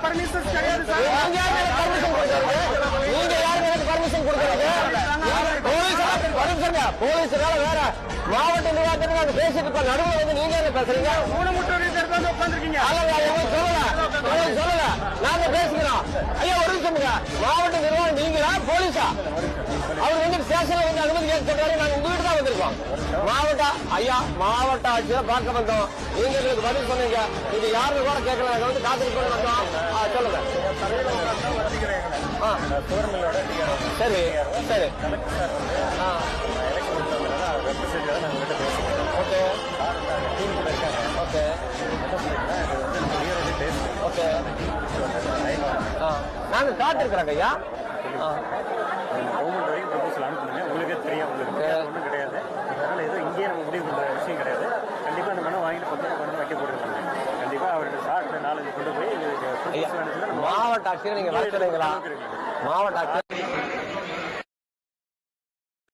Permission கிடையாது sir. நீங்க யாருக்கு எனக்கு பர்மிஷன் கொடுக்கறது? போலீஸ் வேற மாவட்ட நிர்வாகத்தில் பேசிட்டு இருக்க நடுவில் வந்து நீங்க என்ன பேசுறீங்க? ஊனமுற்றோர் உட்காந்துருக்கீங்க. சொல்லல நாங்க பேசுகிறோம். ஐயா ஒரு நிமிஷம், மாவட்ட நிர்வாகம் நீங்களா போலீஸா? அவர் வந்து ஸ்டேஷன்ல வந்து அனுமதி கேட்க சொல்றாரு. நாங்க உங்க வீட்டு தான் வந்திருக்கோம். மாவட்ட ஆட்சியர் பார்க்க வந்தோம். நீங்க எங்களுக்கு பதில் சொன்னீங்க. இது யாருன்னு கூட கேட்கல. நாங்க வந்து காத்துட்டு போய் வந்தோம். சொல்லுங்க. சரி சரி ஓகே ஓகே ஓகே நாங்க காத்திருக்கிறோங்க ஐயா. கவர்மெண்ட் வரைக்கும் ப்ரொபோசல் அனுப்புனீங்க. உங்களுக்கே தெரியும். உங்களுக்கு ஒன்றும் கிடையாது. அதனால் எதுவும் இங்கேயே நம்ம முடிவு பண்ணுற விஷயம் கிடையாது. கண்டிப்பாக அந்த மனு வாங்கிட்டு கொண்டு வைக்க போடுறாங்க. கண்டிப்பாக அவருடைய சார்ட் நாலேஜ் கொண்டு போய் மாவட்ட ஆட்சியர் நீங்க வளர்க்குறீங்களா? மாவட்ட ஆட்சியர்